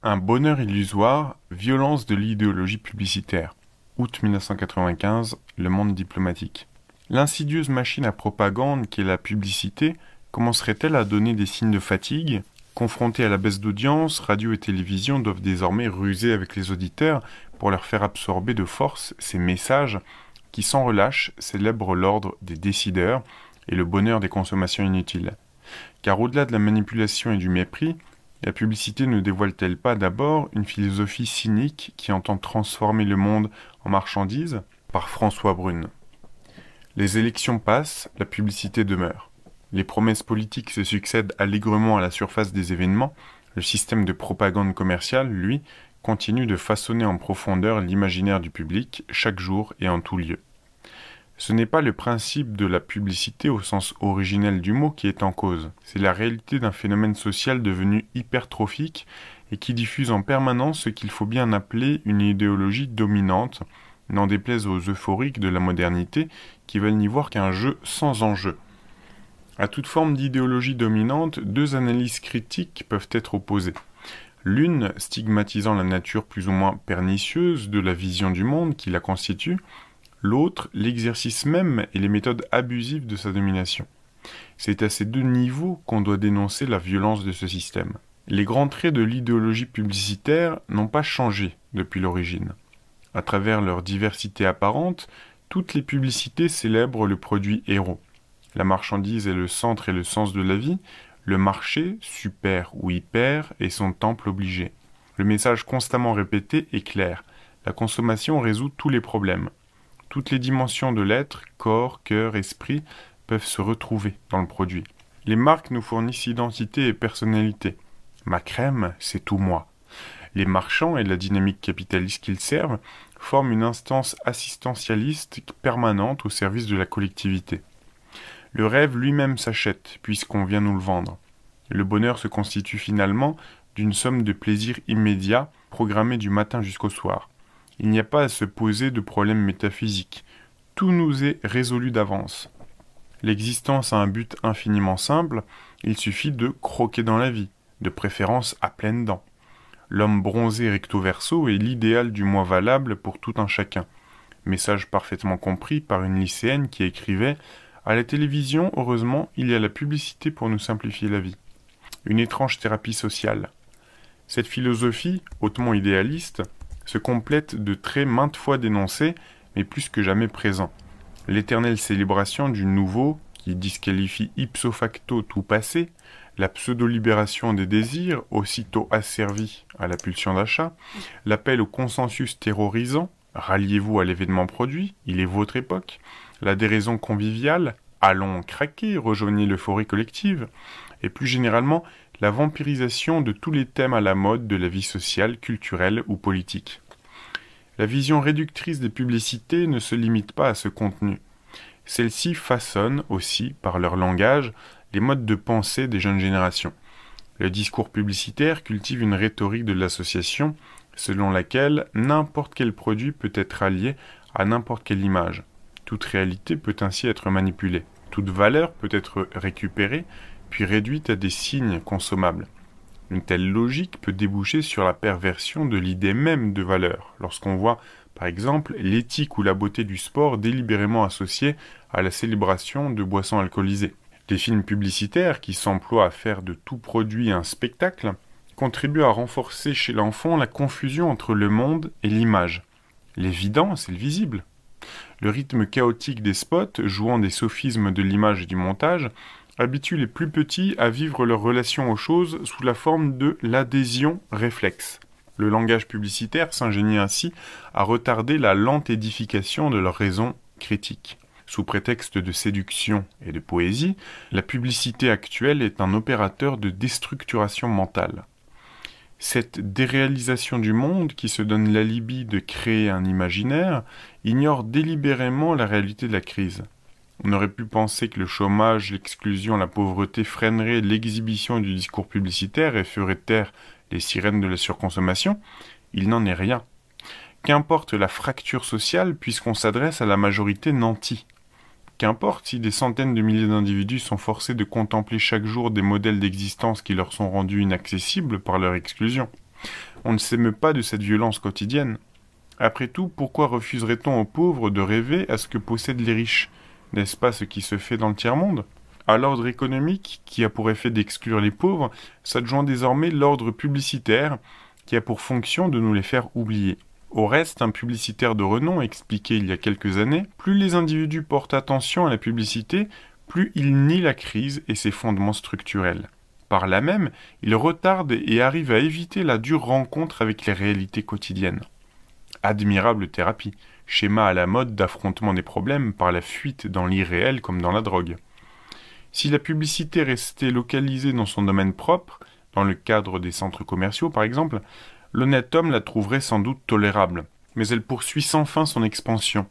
Un bonheur illusoire, violence de l'idéologie publicitaire. Août 1995, Le Monde diplomatique. L'insidieuse machine à propagande qu'est la publicité commencerait-elle à donner des signes de fatigue? Confrontée à la baisse d'audience, radio et télévision doivent désormais ruser avec les auditeurs pour leur faire absorber de force ces messages qui, sans relâche, célèbrent l'ordre des décideurs et le bonheur des consommations inutiles. Car au-delà de la manipulation et du mépris, la publicité ne dévoile-t-elle pas d'abord une philosophie cynique qui entend transformer le monde en marchandise? Par François Brune. Les élections passent, la publicité demeure. Les promesses politiques se succèdent allègrement à la surface des événements. Le système de propagande commerciale, lui, continue de façonner en profondeur l'imaginaire du public, chaque jour et en tout lieu. Ce n'est pas le principe de la publicité au sens originel du mot qui est en cause, c'est la réalité d'un phénomène social devenu hypertrophique et qui diffuse en permanence ce qu'il faut bien appeler une idéologie dominante, n'en déplaise aux euphoriques de la modernité qui veulent n'y voir qu'un jeu sans enjeu. À toute forme d'idéologie dominante, deux analyses critiques peuvent être opposées. L'une stigmatisant la nature plus ou moins pernicieuse de la vision du monde qui la constitue, l'autre, l'exercice même et les méthodes abusives de sa domination. C'est à ces deux niveaux qu'on doit dénoncer la violence de ce système. Les grands traits de l'idéologie publicitaire n'ont pas changé depuis l'origine. À travers leur diversité apparente, toutes les publicités célèbrent le produit héros. La marchandise est le centre et le sens de la vie, le marché, super ou hyper, est son temple obligé. Le message constamment répété est clair. La consommation résout tous les problèmes. Toutes les dimensions de l'être, corps, cœur, esprit, peuvent se retrouver dans le produit. Les marques nous fournissent identité et personnalité. Ma crème, c'est tout moi. Les marchands et la dynamique capitaliste qu'ils servent forment une instance assistentialiste permanente au service de la collectivité. Le rêve lui-même s'achète, puisqu'on vient nous le vendre. Le bonheur se constitue finalement d'une somme de plaisirs immédiats, programmés du matin jusqu'au soir. Il n'y a pas à se poser de problème métaphysique. Tout nous est résolu d'avance. L'existence a un but infiniment simple, il suffit de croquer dans la vie, de préférence à pleines dents. L'homme bronzé recto verso est l'idéal du moi valable pour tout un chacun. Message parfaitement compris par une lycéenne qui écrivait « À la télévision, heureusement, il y a la publicité pour nous simplifier la vie. » Une étrange thérapie sociale. Cette philosophie, hautement idéaliste, se complète de traits maintes fois dénoncés, mais plus que jamais présents. L'éternelle célébration du nouveau, qui disqualifie ipso facto tout passé, la pseudo-libération des désirs, aussitôt asservis à la pulsion d'achat, l'appel au consensus terrorisant, ralliez-vous à l'événement produit, il est votre époque, la déraison conviviale, allons craquer, rejoignez l'euphorie collective, et plus généralement, la vampirisation de tous les thèmes à la mode de la vie sociale, culturelle ou politique. La vision réductrice des publicités ne se limite pas à ce contenu. Celles-ci façonnent aussi, par leur langage, les modes de pensée des jeunes générations. Le discours publicitaire cultive une rhétorique de l'association selon laquelle n'importe quel produit peut être allié à n'importe quelle image. Toute réalité peut ainsi être manipulée. Toute valeur peut être récupérée puis réduite à des signes consommables. Une telle logique peut déboucher sur la perversion de l'idée même de valeur, lorsqu'on voit, par exemple, l'éthique ou la beauté du sport délibérément associée à la célébration de boissons alcoolisées. Les films publicitaires, qui s'emploient à faire de tout produit un spectacle, contribuent à renforcer chez l'enfant la confusion entre le monde et l'image. L'évident, c'est le visible. Le rythme chaotique des spots, jouant des sophismes de l'image et du montage, habitue les plus petits à vivre leur relation aux choses sous la forme de l'adhésion réflexe. Le langage publicitaire s'ingénie ainsi à retarder la lente édification de leur raison critique. Sous prétexte de séduction et de poésie, la publicité actuelle est un opérateur de déstructuration mentale. Cette déréalisation du monde, qui se donne l'alibi de créer un imaginaire, ignore délibérément la réalité de la crise. On aurait pu penser que le chômage, l'exclusion, la pauvreté freineraient l'exhibition du discours publicitaire et feraient taire les sirènes de la surconsommation. Il n'en est rien. Qu'importe la fracture sociale puisqu'on s'adresse à la majorité nantie. Qu'importe si des centaines de milliers d'individus sont forcés de contempler chaque jour des modèles d'existence qui leur sont rendus inaccessibles par leur exclusion. On ne s'émeut pas de cette violence quotidienne. Après tout, pourquoi refuserait-on aux pauvres de rêver à ce que possèdent les riches? N'est-ce pas ce qui se fait dans le tiers-monde? À l'ordre économique, qui a pour effet d'exclure les pauvres, s'adjoint désormais l'ordre publicitaire, qui a pour fonction de nous les faire oublier. Au reste, un publicitaire de renom expliquait il y a quelques années, plus les individus portent attention à la publicité, plus ils nient la crise et ses fondements structurels. Par là même, ils retardent et arrivent à éviter la dure rencontre avec les réalités quotidiennes. Admirable thérapie, schéma à la mode d'affrontement des problèmes par la fuite dans l'irréel comme dans la drogue. Si la publicité restait localisée dans son domaine propre, dans le cadre des centres commerciaux par exemple, l'honnête homme la trouverait sans doute tolérable, mais elle poursuit sans fin son expansion,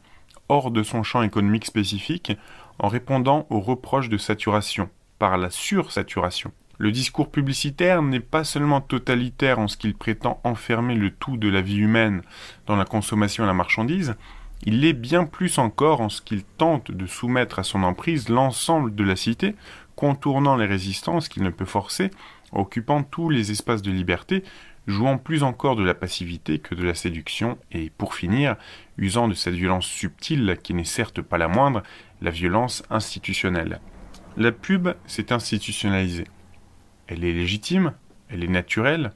hors de son champ économique spécifique, en répondant aux reproches de saturation, par la sursaturation. Le discours publicitaire n'est pas seulement totalitaire en ce qu'il prétend enfermer le tout de la vie humaine dans la consommation et la marchandise, il l'est bien plus encore en ce qu'il tente de soumettre à son emprise l'ensemble de la cité, contournant les résistances qu'il ne peut forcer, occupant tous les espaces de liberté, jouant plus encore de la passivité que de la séduction, et, pour finir, usant de cette violence subtile, qui n'est certes pas la moindre, la violence institutionnelle. La pub s'est institutionnalisée. Elle est légitime, elle est naturelle,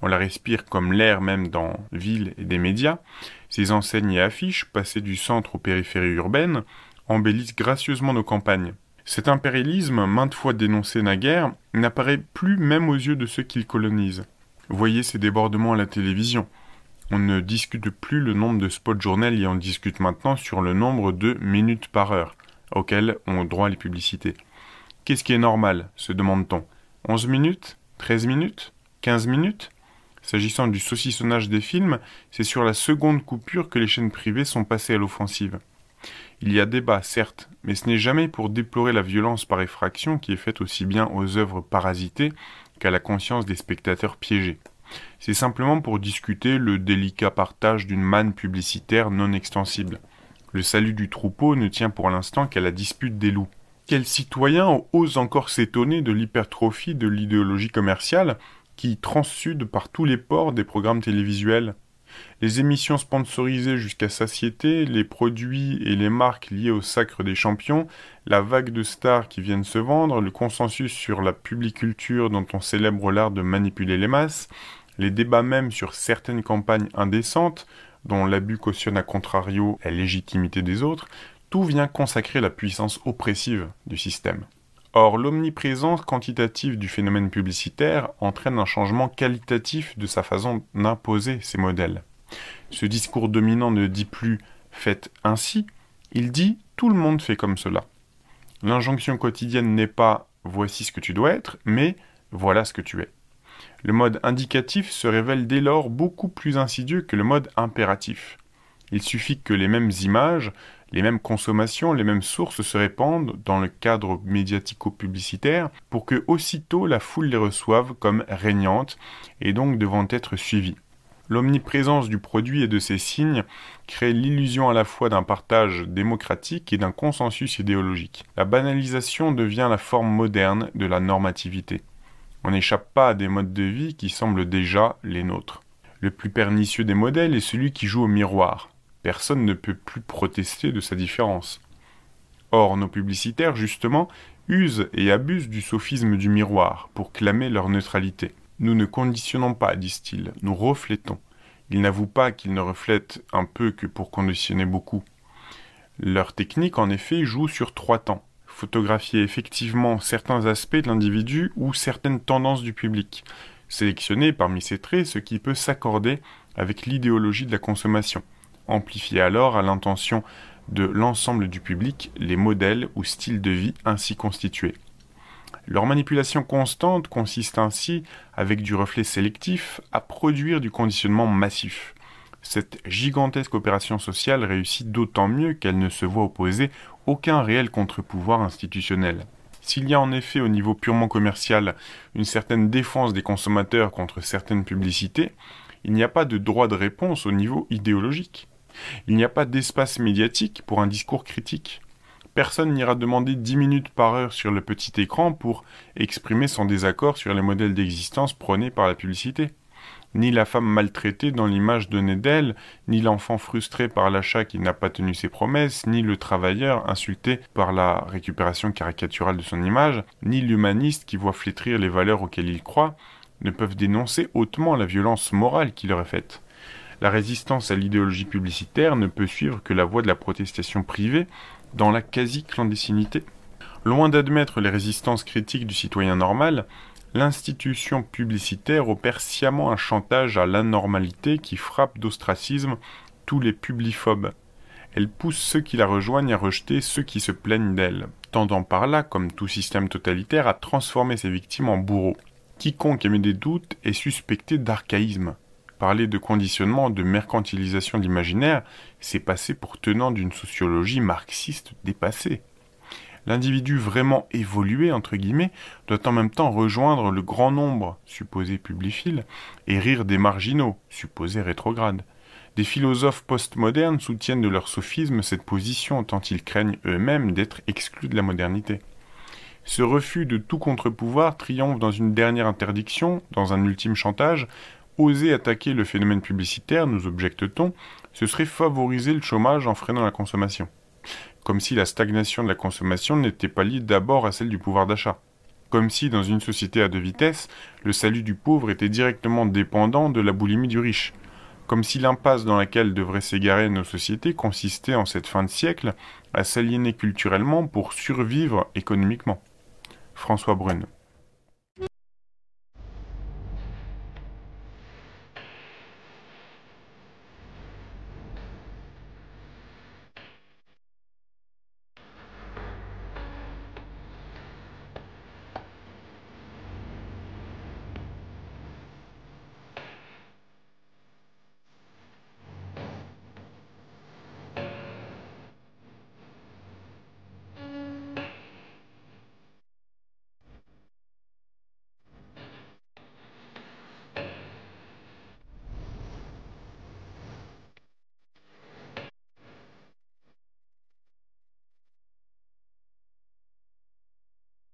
on la respire comme l'air même dans villes et des médias. Ces enseignes et affiches, passées du centre aux périphéries urbaines, embellissent gracieusement nos campagnes. Cet impérialisme, maintes fois dénoncé naguère, n'apparaît plus même aux yeux de ceux qui le colonisent. Voyez ces débordements à la télévision. On ne discute plus le nombre de spots journal et on discute maintenant sur le nombre de minutes par heure, auxquelles ont droit les publicités. Qu'est-ce qui est normal, se demande-t-on? 11 minutes? 13 minutes? 15 minutes? S'agissant du saucissonnage des films, c'est sur la seconde coupure que les chaînes privées sont passées à l'offensive. Il y a débat, certes, mais ce n'est jamais pour déplorer la violence par effraction qui est faite aussi bien aux œuvres parasitées qu'à la conscience des spectateurs piégés. C'est simplement pour discuter le délicat partage d'une manne publicitaire non extensible. Le salut du troupeau ne tient pour l'instant qu'à la dispute des loups. Quel citoyen ose encore s'étonner de l'hypertrophie de l'idéologie commerciale qui transsude par tous les pores des programmes télévisuels? Les émissions sponsorisées jusqu'à satiété, les produits et les marques liées au sacre des champions, la vague de stars qui viennent se vendre, le consensus sur la publiculture dont on célèbre l'art de manipuler les masses, les débats même sur certaines campagnes indécentes, dont l'abus cautionne à contrario la légitimité des autres, tout vient consacrer la puissance oppressive du système. Or, l'omniprésence quantitative du phénomène publicitaire entraîne un changement qualitatif de sa façon d'imposer ces modèles. Ce discours dominant ne dit plus « faites ainsi », il dit « tout le monde fait comme cela ». L'injonction quotidienne n'est pas « voici ce que tu dois être », mais « voilà ce que tu es ». Le mode indicatif se révèle dès lors beaucoup plus insidieux que le mode impératif. Il suffit que les mêmes images, les mêmes consommations, les mêmes sources se répandent dans le cadre médiatico-publicitaire pour que aussitôt la foule les reçoive comme régnantes et donc devant être suivies. L'omniprésence du produit et de ses signes crée l'illusion à la fois d'un partage démocratique et d'un consensus idéologique. La banalisation devient la forme moderne de la normativité. On n'échappe pas à des modes de vie qui semblent déjà les nôtres. Le plus pernicieux des modèles est celui qui joue au miroir. Personne ne peut plus protester de sa différence. Or, nos publicitaires, justement, usent et abusent du sophisme du miroir pour clamer leur neutralité. Nous ne conditionnons pas, disent-ils, nous reflétons. Ils n'avouent pas qu'ils ne reflètent un peu que pour conditionner beaucoup. Leur technique, en effet, joue sur 3 temps. Photographier effectivement certains aspects de l'individu ou certaines tendances du public. Sélectionner parmi ces traits ce qui peut s'accorder avec l'idéologie de la consommation. Amplifier alors à l'intention de l'ensemble du public les modèles ou styles de vie ainsi constitués. Leur manipulation constante consiste ainsi, avec du reflet sélectif, à produire du conditionnement massif. Cette gigantesque opération sociale réussit d'autant mieux qu'elle ne se voit opposer aucun réel contre-pouvoir institutionnel. S'il y a en effet au niveau purement commercial une certaine défense des consommateurs contre certaines publicités, il n'y a pas de droit de réponse au niveau idéologique. Il n'y a pas d'espace médiatique pour un discours critique. Personne n'ira demander 10 minutes par heure sur le petit écran pour exprimer son désaccord sur les modèles d'existence prônés par la publicité. ni la femme maltraitée dans l'image donnée d'elle, ni l'enfant frustré par l'achat qui n'a pas tenu ses promesses, ni le travailleur insulté par la récupération caricaturale de son image, ni l'humaniste qui voit flétrir les valeurs auxquelles il croit, ne peuvent dénoncer hautement la violence morale qui leur est faite. La résistance à l'idéologie publicitaire ne peut suivre que la voie de la protestation privée dans la quasi-clandestinité. Loin d'admettre les résistances critiques du citoyen normal, l'institution publicitaire opère sciemment un chantage à l'anormalité qui frappe d'ostracisme tous les publiphobes. Elle pousse ceux qui la rejoignent à rejeter ceux qui se plaignent d'elle, tendant par là, comme tout système totalitaire, à transformer ses victimes en bourreaux. Quiconque émet des doutes est suspecté d'archaïsme. Parler de conditionnement, de mercantilisation de l'imaginaire, c'est passer pour tenant d'une sociologie marxiste dépassée. L'individu vraiment évolué, entre guillemets, doit en même temps rejoindre le grand nombre, supposé publiphile, et rire des marginaux, supposés rétrogrades. Des philosophes postmodernes soutiennent de leur sophisme cette position, tant ils craignent eux-mêmes d'être exclus de la modernité. Ce refus de tout contre-pouvoir triomphe dans une dernière interdiction, dans un ultime chantage. Oser attaquer le phénomène publicitaire, nous objecte-t-on, ce serait favoriser le chômage en freinant la consommation. Comme si la stagnation de la consommation n'était pas liée d'abord à celle du pouvoir d'achat. Comme si, dans une société à deux vitesses, le salut du pauvre était directement dépendant de la boulimie du riche. Comme si l'impasse dans laquelle devraient s'égarer nos sociétés consistait en cette fin de siècle à s'aliéner culturellement pour survivre économiquement. François Brune.